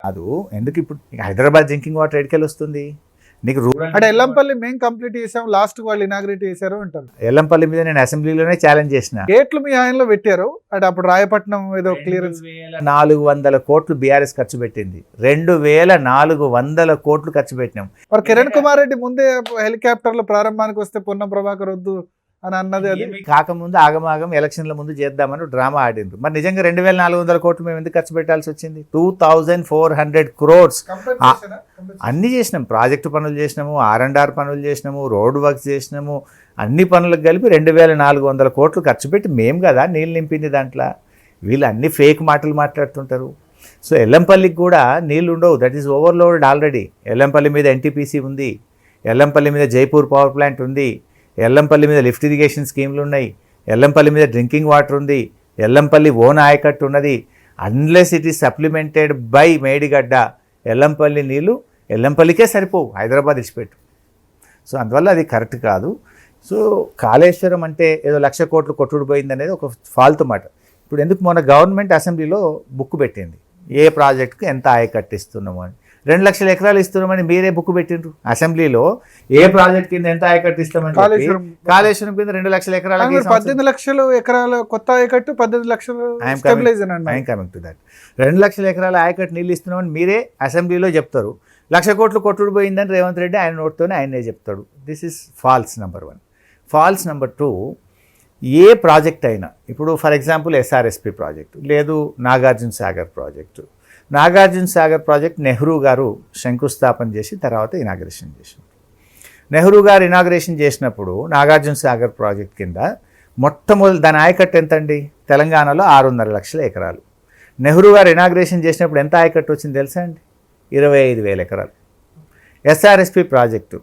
కాదు. ఎందుకు ఇప్పుడు హైదరాబాద్ డ్రింకింగ్ వాటర్ ఎడికెళ్ళి వస్తుంది నీకు? అంటే ఎల్లంపల్లి మేము కంప్లీట్ చేసాం, లాస్ట్ వాళ్ళు ఇనాగ్రేట్ చేశారు అంటారు. ఎల్లంపల్లి మీద నేను అసెంబ్లీలోనే ఛాలెంజ్ చేసిన. గేట్లు మీ ఆయనలో పెట్టారు అంటే అప్పుడు రాయపట్నం ఏదో క్లియరెన్స్ 400 కోట్లు బీఆర్ఎస్ ఖర్చు పెట్టింది. 2400 కోట్లు ఖర్చు పెట్టినాం. మరి కిరణ్ కుమార్ రెడ్డి ముందే హెలికాప్టర్ల ప్రారంభానికి వస్తే పొన్నం ప్రభాకర్ వద్దు అని అన్నది. అది కాకముందు ఆగమాగం ఎలక్షన్ల ముందు చేద్దామని డ్రామా ఆడిండ్రు. మరి నిజంగా 2400 కోట్లు మేము ఎందుకు ఖర్చు పెట్టాల్సి వచ్చింది? 2400 crores అన్ని చేసినాం. ప్రాజెక్టు పనులు చేసినాము, R&R పనులు చేసినాము, రోడ్ వర్క్స్ చేసినాము, అన్ని పనులకు కలిపి 2400 కోట్లు ఖర్చు పెట్టి మేము కదా నీళ్ళు నింపింది దాంట్లో. వీళ్ళు అన్ని ఫేక్ మాటలు మాట్లాడుతుంటారు. సో ఎల్లంపల్లికి కూడా నీళ్ళు ఉండవు. That is overloaded already. Yellampalli మీద NTPC ఉంది, ఎల్లంపల్లి మీద జైపూర్ పవర్ ప్లాంట్ ఉంది, ఎల్లంపల్లి మీద లిఫ్ట్ ఇరిగేషన్ స్కీమ్లు ఉన్నాయి, ఎల్లంపల్లి మీద డ్రింకింగ్ వాటర్ ఉంది, ఎల్లంపల్లి ఓన్ ఆయకట్టు ఉన్నది. Unless it is supplemented by Medigadda, Yellampalli నీళ్ళు ఎల్లంపల్లికే సరిపోవు, హైదరాబాద్ ఇచ్చిపెట్టు. సో అందువల్ల అది కరెక్ట్ కాదు. సో కాళేశ్వరం అంటే ఏదో 1,00,000 కోట్లు కొట్టుడు పోయింది అనేది ఒక ఫాల్తు మాట. ఇప్పుడు ఎందుకు మొన్న గవర్నమెంట్ అసెంబ్లీలో బుక్ పెట్టింది ఏ ప్రాజెక్టుకు ఎంత ఆయకట్టు ఇస్తున్నాము అని. 2 లక్షల ఎకరాలు ఇస్తున్నామని మీరే బుక్ పెట్టిండ్రు అసెంబ్లీలో. ఏ ప్రాజెక్ట్ కింద ఎంత ఆయకట్టు ఇస్తామని కాళేశ్వరం కింద 2 లక్షల ఎకరాలు 18 లక్షలు ఎకరాల కొత్త ఆయకట్టు 18 లక్షలు. Coming to that. 2 లక్షల ఎకరాల ఆయకట్టు నీళ్ళు ఇస్తున్నామని మీరే అసెంబ్లీలో చెప్తారు. 1,00,000 కోట్లు కొట్టుడు పోయిందని రేవంత్ రెడ్డి ఆయన నోట్తోనే ఆయనే చెప్తాడు. This is false number 1. Falls number 2, A project అయినా ఇప్పుడు ఫర్ ఎగ్జాంపుల్ SRSP ప్రాజెక్టు, లేదు నాగార్జున సాగర్ ప్రాజెక్టు. నాగార్జున సాగర్ ప్రాజెక్ట్ నెహ్రూ గారు శంకుస్థాపన చేసి తర్వాత ఇనాగ్రేషన్ చేశారు. నెహ్రూ గారు ఇనాగ్రేషన్ చేసినప్పుడు నాగార్జున సాగర్ ప్రాజెక్ట్ కింద మొట్టమొదటి దాని ఆయకట్టు ఎంతండి? తెలంగాణలో 6.5 లక్షల ఎకరాలు. నెహ్రూ గారు ఇనాగ్రేషన్ చేసినప్పుడు ఎంత ఆయకట్టు వచ్చింది తెలుసా అండి? 25,000 ఎకరాలు. SRSP ప్రాజెక్టు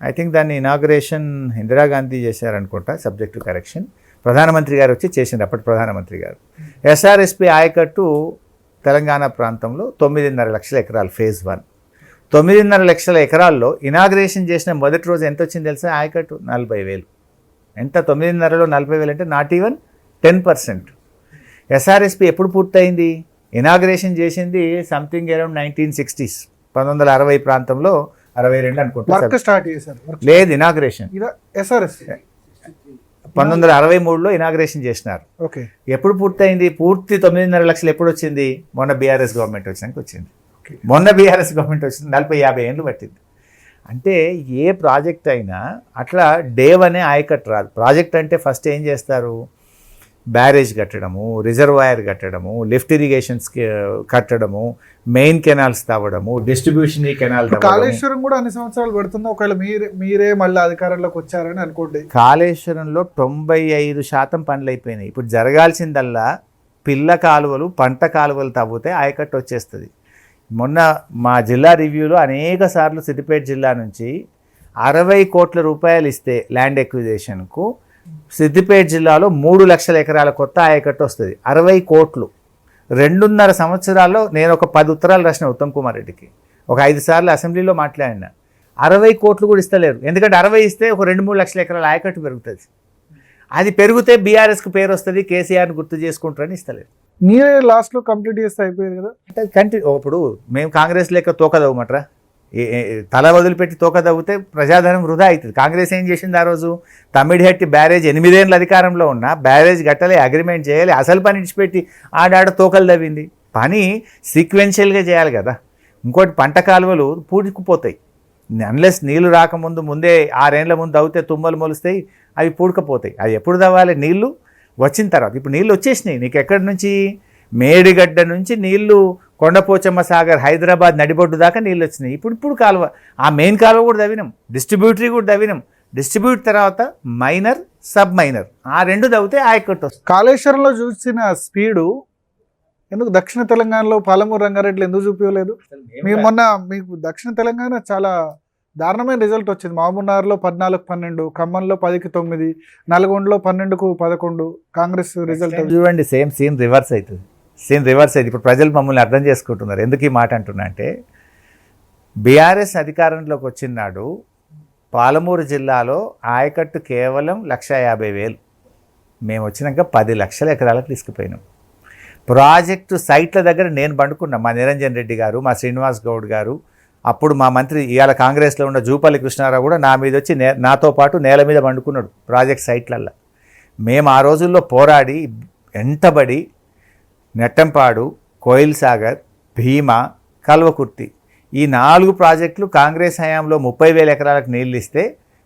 ఐ థింక్ దాన్ని ఇనాగ్రేషన్ ఇందిరాగాంధీ చేశారనుకుంటా, సబ్జెక్టు కరెక్షన్. ప్రధానమంత్రి గారు వచ్చి చేసింది అప్పటి ప్రధానమంత్రి గారు. SRSP ఆయకట్టు తెలంగాణ ప్రాంతంలో 9.5 లక్షల ఎకరాలు ఫేజ్ 1. 9.5 లక్షల ఎకరాల్లో ఇనాగ్రేషన్ చేసిన మొదటి రోజు ఎంత వచ్చింది తెలుసా? ఆయకట్టు 40,000. ఎంత? 9.5లో 40,000 అంటే నాట్ ఈవెన్ 10%. SRSP ఎప్పుడు పూర్తయింది? ఇనాగ్రేషన్ చేసింది సంథింగ్ అరౌండ్ 1960s, 1960 ప్రాంతంలో, 62 అనుకుంటా స్టార్ట్ చేశారు. లేదు, ఇనాగ్రేషన్ SRSP 1963లో ఇనాగ్రేషన్ చేసినారు. ఓకే. ఎప్పుడు పూర్తయింది? పూర్తి 9.5 లక్షలు ఎప్పుడు వచ్చింది? మొన్న బీఆర్ఎస్ గవర్నమెంట్ వచ్చినాక వచ్చింది. మొన్న బీఆర్ఎస్ గవర్నమెంట్ వచ్చింది, 40-50 ఏళ్ళు పట్టింది. అంటే ఏ ప్రాజెక్ట్ అయినా అట్లా డే 1 ఆయకట్టు రాదు. ప్రాజెక్ట్ అంటే ఫస్ట్ ఏం చేస్తారు? బ్యారేజ్ కట్టడము, రిజర్వాయర్ కట్టడము, లిఫ్ట్ ఇరిగేషన్స్ కట్టడము, మెయిన్ కెనాల్స్ తవ్వడము, డిస్ట్రిబ్యూషన్ కెనాల్. కాళేశ్వరం కూడా అన్ని సంవత్సరాలు పడుతుంది. ఒకవేళ మీరే మళ్ళీ అధికారంలోకి వచ్చారని అనుకోండి. కాళేశ్వరంలో 95% పనులు అయిపోయినాయి. ఇప్పుడు జరగాల్సిందల్లా పిల్ల కాలువలు, పంట కాలువలు తవ్వితే ఆయకట్టు వచ్చేస్తుంది. మొన్న మా జిల్లా రివ్యూలో అనేక సార్లు సిద్దిపేట జిల్లా నుంచి 60 కోట్ల రూపాయలు ఇస్తే ల్యాండ్ ఎక్విజిషన్కు సిద్దిపేట జిల్లాలో 3 లక్షల ఎకరాల కొత్త ఆయకట్టు వస్తుంది. 60 కోట్లు. 2.5 సంవత్సరాల్లో నేను ఒక 10 ఉత్తరాలు రాసిన ఉత్తమ్ కుమార్ రెడ్డికి, ఒక 5 సార్లు అసెంబ్లీలో మాట్లాడినా. 60 కోట్లు కూడా ఇస్తలేరు. ఎందుకంటే 60 ఇస్తే ఒక 2-3 లక్షల ఎకరాల ఆయకట్టు పెరుగుతుంది. అది పెరిగితే బీఆర్ఎస్కి పేరు వస్తుంది, కేసీఆర్ని గుర్తు చేసుకుంటారని ఇస్తలేరు. మీరే లాస్ట్లో కంప్లీట్ చేస్తే అయిపోయేది కదా. అంటే ఇప్పుడు మేము కాంగ్రెస్ లెక్క తోకదవ్వమంటారా? తల వదిలిపెట్టి తోక తవ్వితే ప్రజాధనం వృధా అవుతుంది. కాంగ్రెస్ ఏం చేసింది ఆ రోజు? తమ్మిడిహట్టి బ్యారేజ్ 8 ఏళ్ళు అధికారంలో ఉన్న బ్యారేజ్ గట్టలే, అగ్రిమెంట్ చేయాలి, అసలు పని ఇచ్చిపెట్టి ఆడాడ తోకలు తవ్వింది. పని సీక్వెన్షియల్గా చేయాలి కదా. ఇంకోటి, పంట కాలువలు పూడుకుపోతాయి. అన్లెస్ నీళ్లు రాకముందు ముందే 6 ఏళ్ల ముందు తవ్వితే తుమ్మలు మొలుస్తాయి, అవి పూడకపోతాయి. అది ఎప్పుడు తవ్వాలి? నీళ్లు వచ్చిన తర్వాత. ఇప్పుడు నీళ్ళు వచ్చేసినాయి. నీకు ఎక్కడి నుంచి? మేడిగడ్డ నుంచి నీళ్లు కొండపోచమ్మ సాగర్, హైదరాబాద్ నడిబొడ్డు దాకా నీళ్ళు వచ్చినాయి. ఇప్పుడు కాలువ, ఆ మెయిన్ కాలువ కూడా తవ్వినాం, డిస్ట్రిబ్యూటరీ కూడా తవ్వినాం. డిస్ట్రిబ్యూట్ తర్వాత మైనర్, సబ్ మైనర్, ఆ 2 తవ్వితే ఆయకట్టు వస్తుంది. కాళేశ్వరంలో చూసిన స్పీడు ఎందుకు దక్షిణ తెలంగాణలో పాలమూరు రంగారెడ్డిలో ఎందుకు చూపించలేదు? మీరు మొన్న మీకు దక్షిణ తెలంగాణ చాలా దారుణమైన రిజల్ట్ వచ్చింది. మహబూబ్నగర్లో 14-12, ఖమ్మంలో 10-9, నల్గొండలో 12-11 కాంగ్రెస్ రిజల్ట్. చూడండి, సేమ్ సీన్ రివర్స్ అవుతుంది. ఇప్పుడు ప్రజలు మమ్మల్ని అర్థం చేసుకుంటున్నారు. ఎందుకు ఈ మాట అంటున్నా అంటే, బీఆర్ఎస్ అధికారంలోకి వచ్చినాడు పాలమూరు జిల్లాలో ఆయకట్టు కేవలం 1,50,000. మేము వచ్చినాక 10 లక్షల ఎకరాలకు తీసుకుపోయినాం. ప్రాజెక్టు సైట్ల దగ్గర నేను పండుకున్నా, మా నిరంజన్ రెడ్డి గారు, మా శ్రీనివాస్ గౌడ్ గారు, అప్పుడు మా మంత్రి ఇవాళ కాంగ్రెస్లో ఉన్న జూపల్లి కృష్ణారావు కూడా నా మీద వచ్చి నాతో పాటు నేల మీద పండుకున్నాడు ప్రాజెక్ట్ సైట్లల్లో. మేము ఆ రోజుల్లో పోరాడి ఎంటబడి నెట్టంపాడు, కోయిల్ సాగర్, భీమా, కల్వకుర్తి ఈ 4 ప్రాజెక్టులు కాంగ్రెస్ హయాంలో 30,000 ఎకరాలకు నీళ్ళు ఇస్తే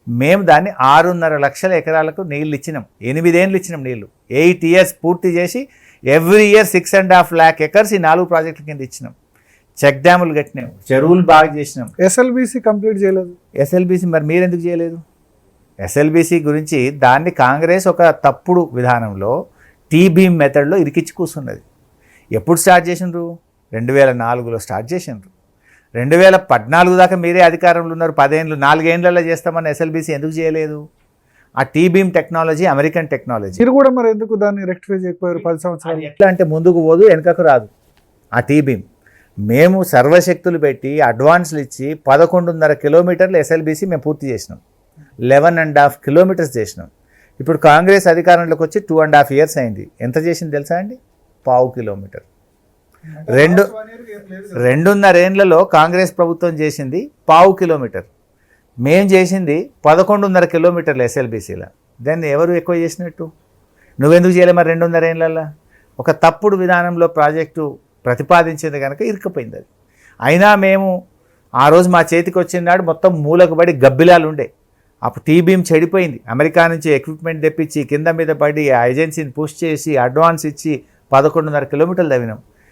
మేము దాన్ని 6.5 లక్షల ఎకరాలకు నీళ్ళు ఇచ్చినాం. 8 ఏళ్ళు ఇచ్చినాం నీళ్ళు. 8 ఇయర్స్ పూర్తి చేసి ఎవ్రీ ఇయర్ 6.5 lakh ఎకర్స్ ఈ 4 ప్రాజెక్టుల కింద ఇచ్చినాం. చెక్ డ్యాములు కట్టినాం, చెరువులు బాగా చేసినాం. ఎస్ఎల్బిసి కంప్లీట్ చేయలేదు. ఎస్ఎల్బిసి మరి మీరు ఎందుకు చేయలేదు? ఎస్ఎల్బిసి గురించి దాన్ని కాంగ్రెస్ ఒక తప్పుడు విధానంలో టీ-బీమ్ మెథడ్లో ఇరికిచ్చి కూర్చున్నది. ఎప్పుడు స్టార్ట్ చేసిండ్రు? 2004లో స్టార్ట్ చేసిండ్రు. 2014 దాకా మీరే అధికారంలో ఉన్నారు. 4 ఏళ్ళలో చేస్తామని ఎస్ఎల్బిసి ఎందుకు చేయలేదు? ఆ టీ-బీమ్ టెక్నాలజీ అమెరికన్ టెక్నాలజీ. మీరు కూడా మరి ఎందుకు దాన్ని రెక్టిఫై చేయకపోయారు 10 సంవత్సరాలు? ఎట్లా అంటే ముందుకు పోదు వెనకకు రాదు ఆ టీ-బీమ్. మేము సర్వశక్తులు పెట్టి అడ్వాన్స్లు ఇచ్చి 11.5 కిలోమీటర్లు ఎస్ఎల్బిసి మేము పూర్తి చేసినాం. 11.5 కిలోమీటర్స్ చేసినాం. ఇప్పుడు కాంగ్రెస్ అధికారంలోకి వచ్చి 2.5 years అయింది. ఎంత చేసింది తెలుసా అండి? 0.5 కిలోమీటర్. 2.5 ఏళ్లలో కాంగ్రెస్ ప్రభుత్వం చేసింది 0.5 కిలోమీటర్. మేం చేసింది 11.5 కిలోమీటర్లు ఎస్ఎల్బిసిలో. దాన్ని ఎవరు ఎక్కువ చేసినట్టు? నువ్వెందుకు చేయలే మరి 2.5 ఏళ్లలో? ఒక తప్పుడు విధానంలో ప్రాజెక్టు ప్రతిపాదించింది కనుక ఇరుక్కుపోయింది అది. అయినా మేము ఆ రోజు మా చేతికి వచ్చిన నాడు మొత్తం మూలకు పడి గబ్బిలాలు ఉండే. అప్పుడు టీ-బీమ్ చెడిపోయింది. అమెరికా నుంచి ఎక్విప్మెంట్ తెప్పించి కింద మీద పడి ఆ ఏజెన్సీని పుష్ చేసి అడ్వాన్స్ ఇచ్చి 11.5 కిలోమీటర్లు తవ్వినాం.